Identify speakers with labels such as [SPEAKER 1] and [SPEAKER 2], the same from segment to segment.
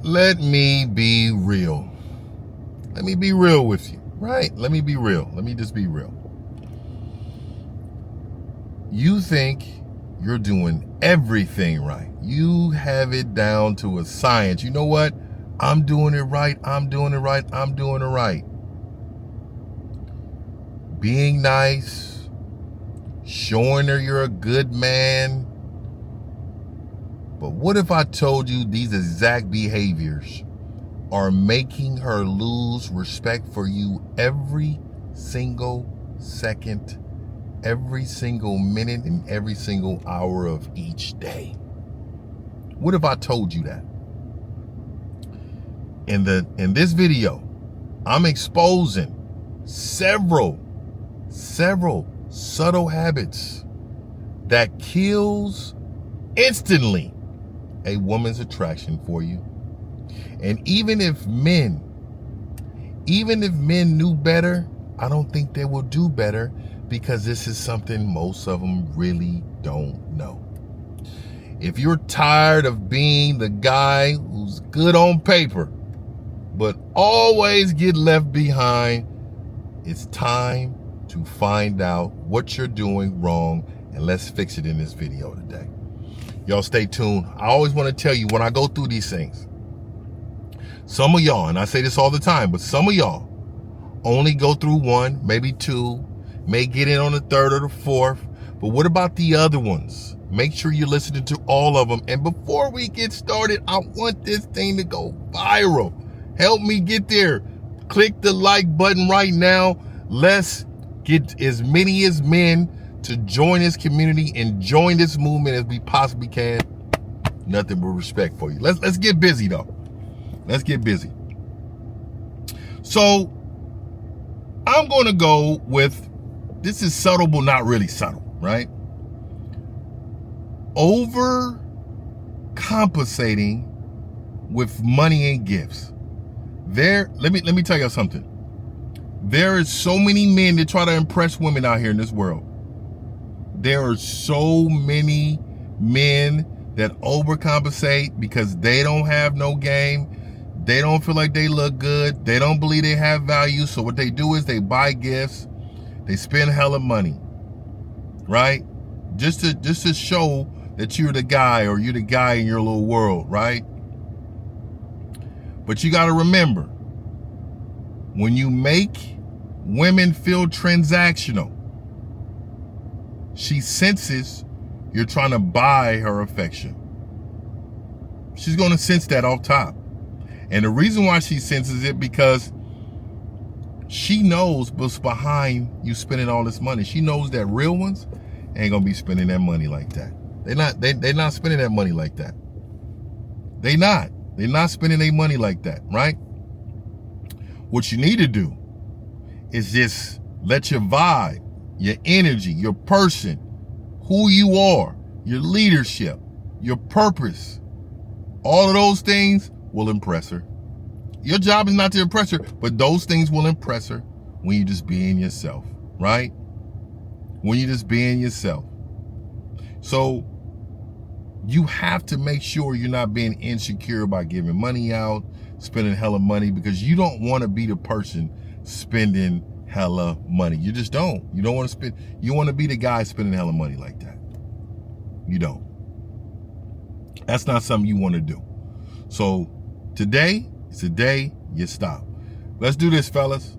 [SPEAKER 1] let me be real. Let me be real with you, right? Let me be real. Let me just be real. You think you're doing everything right. You have it down to a science. You know what? I'm doing it right. I'm doing it right. I'm doing it right. Being nice, showing her you're a good man. But what if I told you these exact behaviors are making her lose respect for you every single second, every single minute, and every single hour of each day? What if I told you that? In this video, I'm exposing several subtle habits that kills instantly a woman's attraction for you. And even if men knew better, I don't think they will do better, because this is something most of them really don't know. If you're tired of being the guy who's good on paper, but always get left behind, it's time to find out what you're doing wrong, and let's fix it in this video today. Y'all stay tuned. I always want to tell you, when I go through these things, some of y'all, and I say this all the time, but some of y'all only go through one, maybe two, may get in on the third or the fourth. But what about the other ones? Make sure you're listening to all of them. And before we get started, I want this thing to go viral. Help me get there. Click the like button right now. Let's get as many as men to join this community and join this movement as we possibly can. Nothing but respect for you. Let's get busy though. Let's get busy. So I'm going to go with, this is subtle but not really subtle, right? Overcompensating with money and gifts. Let me tell you something. There are so many men that try to impress women out here in this world. There are so many men that overcompensate because they don't have no game. They don't feel like they look good. They don't believe they have value. So what they do is they buy gifts. They spend hella money, right? Just to show that you're the guy, or you're the guy in your little world, right? But you got to remember, when you make women feel transactional, she senses you're trying to buy her affection. She's going to sense that off top. And the reason why she senses it, because she knows what's behind you spending all this money. She knows that real ones ain't gonna be spending that money like that. They're not spending that money like that. They're not spending their money like that, right? What you need to do is just let your vibe, your energy, your person, who you are, your leadership, your purpose, all of those things will impress her. Your job is not to impress her, but those things will impress her when you just being yourself, right? When you're just being yourself. So you have to make sure you're not being insecure by giving money out, spending hella money, because you don't want to be the person spending hella money. You just don't. You don't want to spend. You want to be the guy spending hella money like that. You don't. That's not something you want to do. So today is the day you stop. Let's do this, fellas.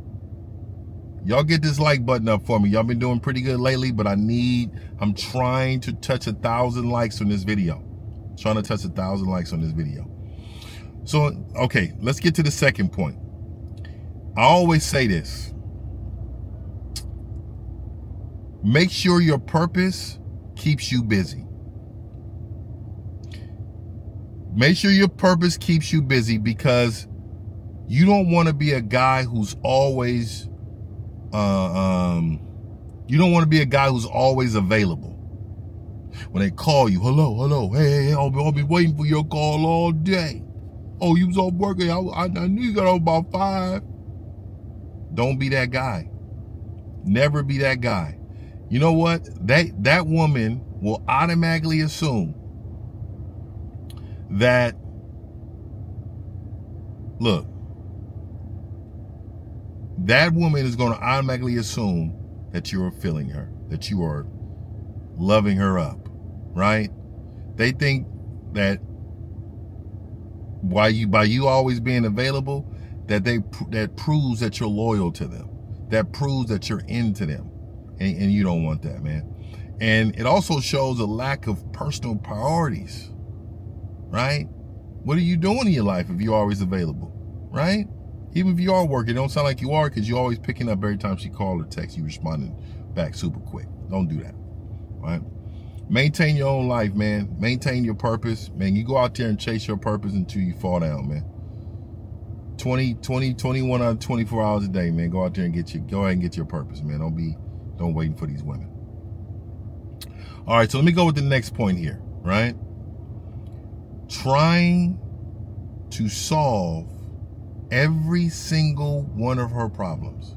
[SPEAKER 1] Y'all get this like button up for me. Y'all been doing pretty good lately, but I'm trying to touch 1,000 likes on this video. Trying to touch 1,000 likes on this video. So, okay, let's get to the second point. I always say this. Make sure your purpose keeps you busy. Make sure your purpose keeps you busy, because you don't want to be a guy who's always you don't want to be a guy who's always available. When they call you, hello, hey, I'll be waiting for your call all day. Oh, you was off working. I knew you got off about 5. Don't be that guy. Never be that guy. You know what? That woman will automatically assume that look, that woman is going to automatically assume that you're feeling her, that you are loving her up, right? They think that by you always being available, that proves that you're loyal to them. That proves that you're into them. And you don't want that, man. And it also shows a lack of personal priorities, right? What are you doing in your life if you're always available, right? Even if you are working, it don't sound like you are, because you're always picking up every time she calls or texts, you responding back super quick. Don't do that, right? Maintain your own life, man. Maintain your purpose, man. You go out there and chase your purpose until you fall down, man. 21 out of 24 hours a day, man. Go out there and go ahead and get your purpose, man. Don't waiting for these women. All right, so let me go with the next point here, right? Trying to solve every single one of her problems.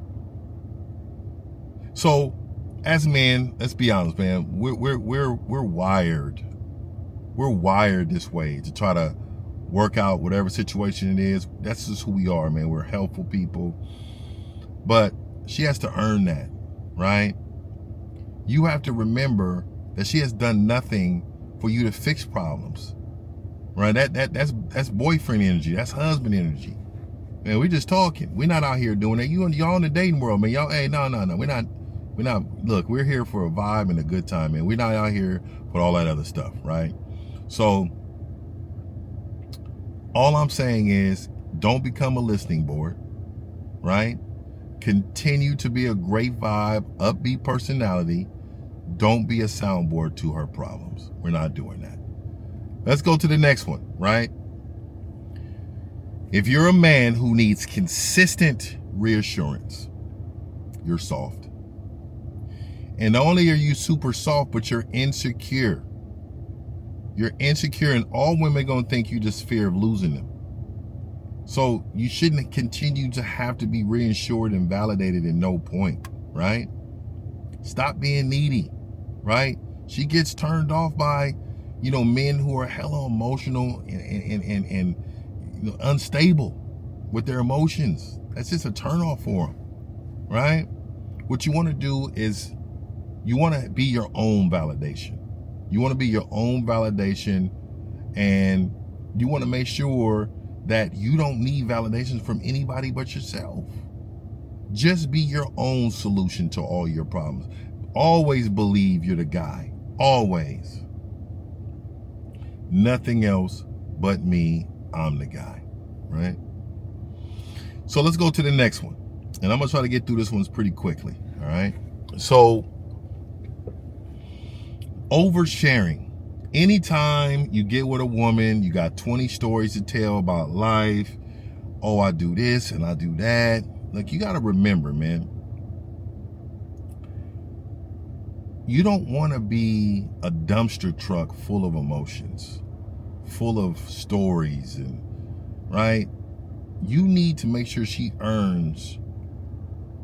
[SPEAKER 1] So, as men, let's be honest, man. We're wired. We're wired this way to try to work out whatever situation it is. That's just who we are, man. We're helpful people. But she has to earn that, right? You have to remember that she has done nothing for you to fix problems, right? That's boyfriend energy. That's husband energy. Man, we just talking. We're not out here doing that. Y'all in the dating world, man. Y'all, hey, no. We're not, look, we're here for a vibe and a good time, man. We're not out here for all that other stuff, right? So, all I'm saying is, don't become a listening board, right? Continue to be a great vibe, upbeat personality. Don't be a soundboard to her problems. We're not doing that. Let's go to the next one, right? If you're a man who needs consistent reassurance, you're soft. And not only are you super soft, but you're insecure. You're insecure, and all women are going to think you just fear of losing them. So you shouldn't continue to have to be reassured and validated at no point, right? Stop being needy, right? She gets turned off by, men who are hella emotional and unstable with their emotions. That's just a turnoff for them, right? What you want to do is you want to be your own validation. You want to be your own validation, and you want to make sure that you don't need validations from anybody but yourself. Just be your own solution to all your problems. Always believe you're the guy. Always. Nothing else but me. I'm the guy, right? So let's go to the next one. And I'm going to try to get through this one pretty quickly, all right? So, oversharing. Anytime you get with a woman, you got 20 stories to tell about life. Oh, I do this and I do that. Look, you got to remember, man, you don't want to be a dumpster truck full of emotions, full of stories, and right? You need to make sure she earns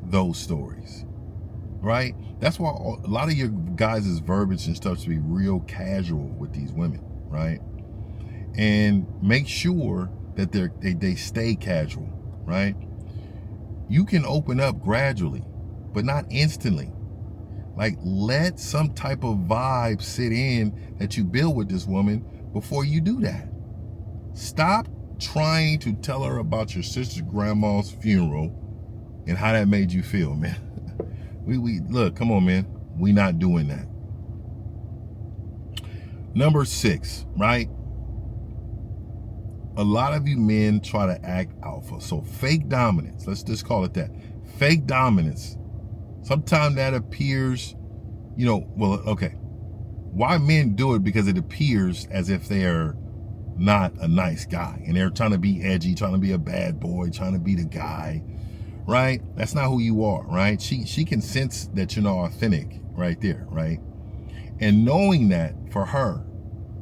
[SPEAKER 1] those stories, right? That's why a lot of your guys' verbiage and stuff should be real casual with these women, right? And make sure that they stay casual, right? You can open up gradually, but not instantly. Like, let some type of vibe sit in that you build with this woman before you do that. Stop trying to tell her about your sister's grandma's funeral and how that made you feel, man. We look, come on, man. We not doing that. Number 6, right? A lot of you men try to act alpha. So fake dominance, let's just call it that. Fake dominance. Sometimes that appears, okay. Why men do it? Because it appears as if they're not a nice guy and they're trying to be edgy, trying to be a bad boy, trying to be the guy, right? That's not who you are, right? She can sense that you're not authentic right there, right? And knowing that for her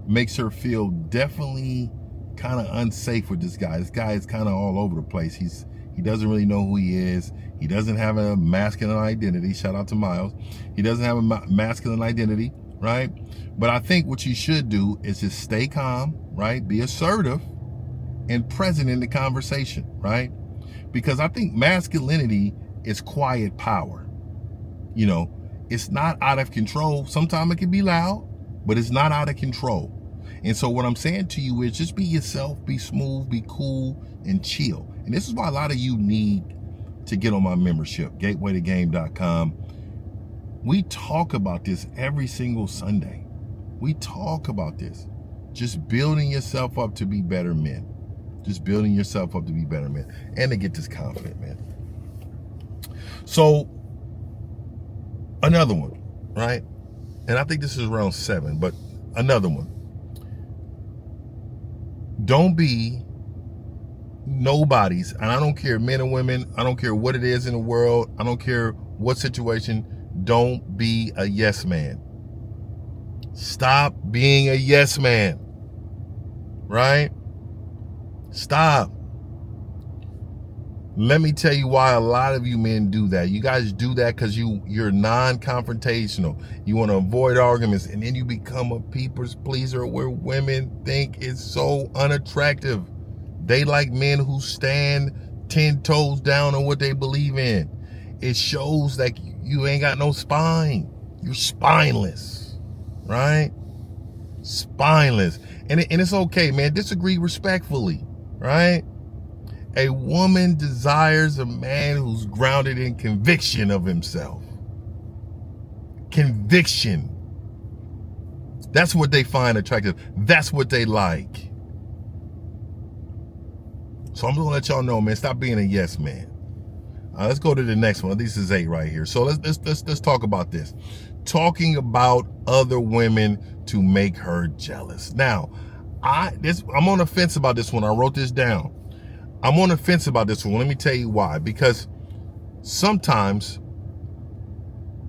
[SPEAKER 1] makes her feel definitely kind of unsafe with this guy. This guy is kind of all over the place. He doesn't really know who he is. He doesn't have a masculine identity. Shout out to Miles. He doesn't have a masculine identity, right? But I think what you should do is just stay calm, right? Be assertive, and present in the conversation, right? Because I think masculinity is quiet power. You know, it's not out of control. Sometimes it can be loud, but it's not out of control. And so what I'm saying to you is just be yourself, be smooth, be cool, and chill. And this is why a lot of you need to get on my membership, gatewaytogame.com. We talk about this every single Sunday. We talk about this. Just building yourself up to be better men. Just building yourself up to be better men. And to get this confident, man. So, another one, right? And I think this is around 7, but another one. Don't be nobody's, and I don't care men or women, I don't care what it is in the world, I don't care what situation, don't be a yes man. Stop being a yes man, right? Stop. Let me tell you why a lot of you men do that. You guys do that because you're non-confrontational. You want to avoid arguments, and then you become a people's pleaser where women think it's so unattractive. They like men who stand 10 toes down on what they believe in. It shows that you ain't got no spine. You're spineless, right? Spineless. And it's okay, man. Disagree respectfully, right? A woman desires a man who's grounded in conviction of himself. Conviction. That's what they find attractive. That's what they like. So I'm gonna let y'all know, man, stop being a yes man. Let's go to the next one. This is 8 right here. So let's talk about this. Talking about other women to make her jealous. Now, I'm on the fence about this one. I wrote this down. I'm on the fence about this one. Let me tell you why. Because sometimes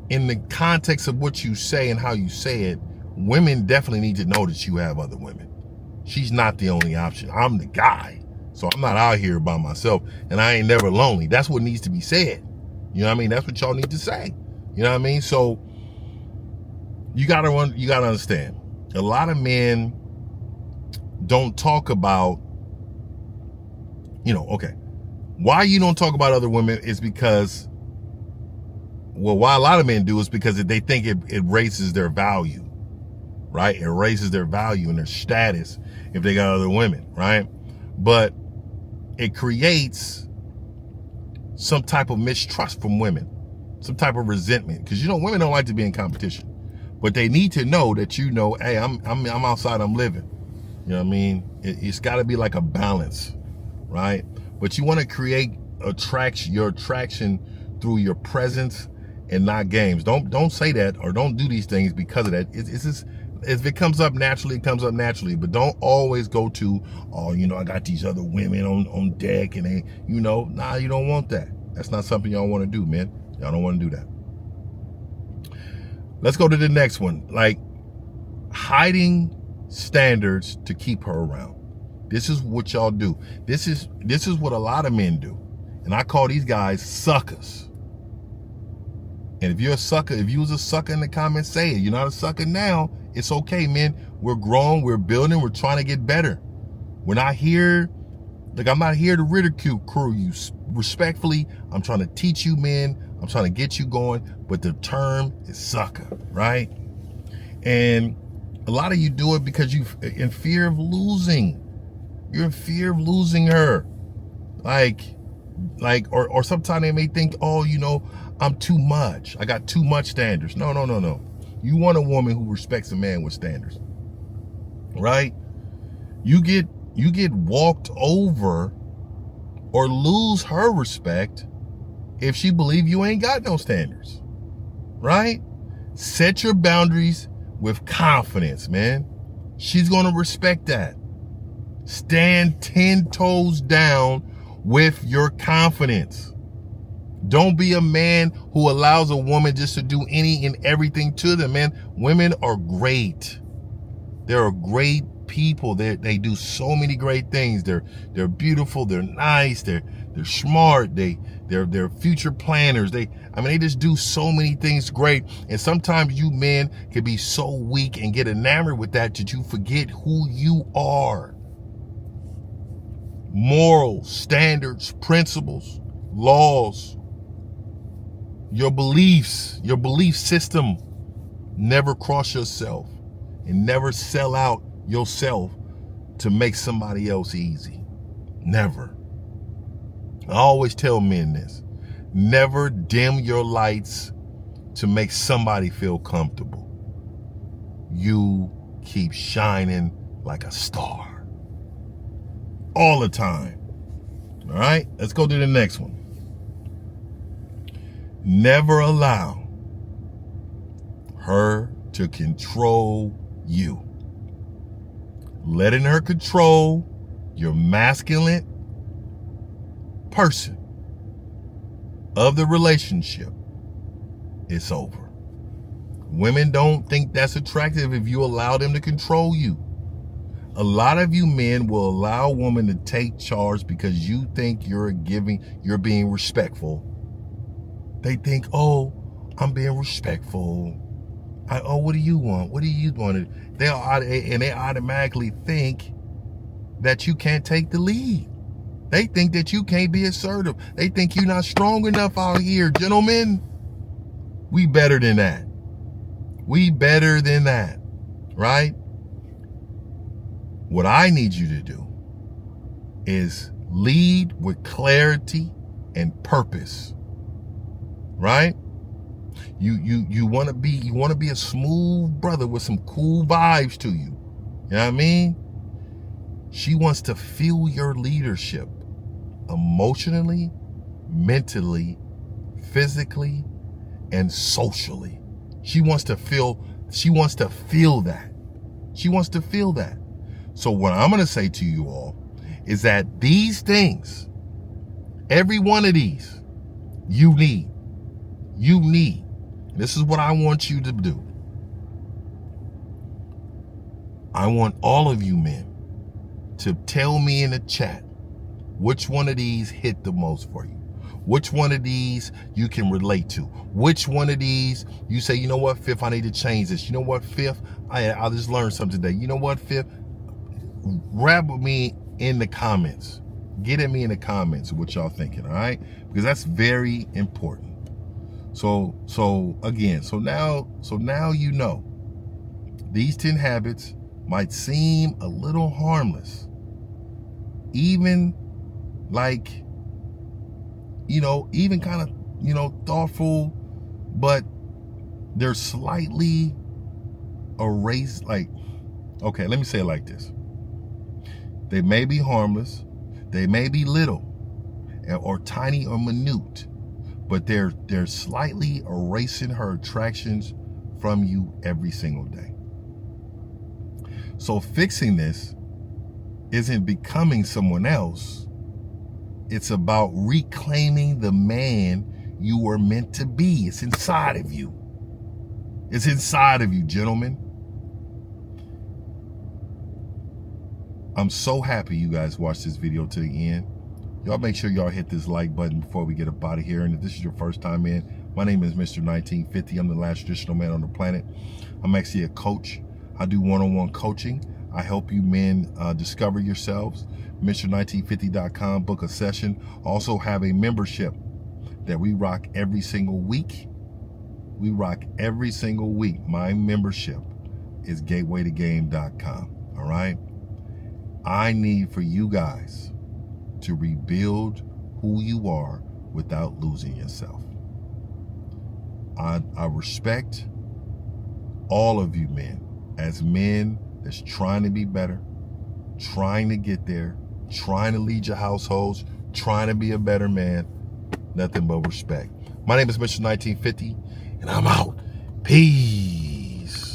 [SPEAKER 1] in the context of what you say and how you say it, women definitely need to know that you have other women. She's not the only option. I'm the guy. So I'm not out here by myself, and I ain't never lonely. That's what needs to be said. You know what I mean? That's what y'all need to say. You know what I mean? So you gotta understand. A lot of men don't talk about, okay. Why you don't talk about other women is because, why a lot of men do is because they think it raises their value, right? It raises their value and their status if they got other women, right? But it creates some type of mistrust from women, some type of resentment, because women don't like to be in competition, but they need to know that hey, I'm outside, I'm living. You know what I mean? It's got to be like a balance, right? But you want to create your attraction through your presence and not games. Don't say that or don't do these things because of that. It's just, if it comes up naturally, it comes up naturally. But don't always go to, I got these other women on deck and they, you don't want that. That's not something y'all want to do, man. Y'all don't want to do that. Let's go to the next one. Like hiding standards to keep her around. This is what y'all do. This is what a lot of men do. And I call these guys suckers. And if you're a sucker, if you was a sucker in the comments, say it. You're not a sucker now. It's okay, man. We're grown, we're building, we're trying to get better. We're not here, I'm not here to ridicule you. Respectfully, I'm trying to teach you, man. I'm trying to get you going, but the term is sucker, right? And a lot of you do it because you're in fear of losing. You're in fear of losing her. Or sometimes they may think, I'm too much. I got too much standards. No. You want a woman who respects a man with standards, right? You get walked over or lose her respect if she believe you ain't got no standards, right? Set your boundaries with confidence, man. She's going to respect that. Stand 10 toes down with your confidence. Don't be a man who allows a woman just to do any and everything to them, man. Women are great. They're great people. They do so many great things. They're beautiful. They're nice. They're smart. They're future planners. They just do so many things great. And sometimes you men can be so weak and get enamored with that you forget who you are. morals, standards, principles, laws, your beliefs, your belief system. Never cross yourself and never sell out yourself to make somebody else easy. Never. I always tell men this. Never dim your lights to make somebody feel comfortable. You keep shining like a star all the time. All right, let's go to the next one. Never allow her to control you. Letting her control your masculine person of the relationship, it's over. Women don't think that's attractive if you allow them to control you. A lot of you men will allow a woman to take charge because you think you're being respectful. They think, oh, I'm being respectful. What do you want? What do you want? They automatically think that you can't take the lead. They think that you can't be assertive. They think you're not strong enough out here. Gentlemen, we better than that. We better than that, right? What I need you to do is lead with clarity and purpose, right? You want to be a smooth brother with some cool vibes to you. You know what I mean? She wants to feel your leadership emotionally, mentally, physically, and socially. She wants to feel that. She wants to feel that. So what I'm going to say to you all is that these things, every one of these, you need. This is what I want you to do. I want all of you men to tell me in the chat which one of these hit the most for you. Which one of these you can relate to? Which one of these you say, you know what, Fifth, I need to change this. You know what, Fifth, I just learned something today. You know what, Fifth, grab me in the comments. Get at me in the comments what y'all thinking, all right? Because that's very important. So now you know. These 10 habits might seem a little harmless. Even like, even kind of, thoughtful, but they're slightly erased. Like, okay, let me say it like this. They may be harmless. They may be little or tiny or minute, but they're slightly erasing her attractions from you every single day. So fixing this isn't becoming someone else. It's about reclaiming the man you were meant to be. It's inside of you. It's inside of you, gentlemen. I'm so happy you guys watched this video to the end. Y'all make sure y'all hit this like button before we get up out of here. And if this is your first time in, my name is Mr. 1950. I'm the last traditional man on the planet. I'm actually a coach. I do one-on-one coaching. I help you men discover yourselves. Mr1950.com, book a session. Also have a membership that we rock every single week. My membership is gatewaytogame.com. All right. I need for you guys to rebuild who you are without losing yourself. I respect all of you men as men that's trying to be better, trying to get there, trying to lead your households, trying to be a better man. Nothing but respect. My name is Mr. 1950, and I'm out. Peace.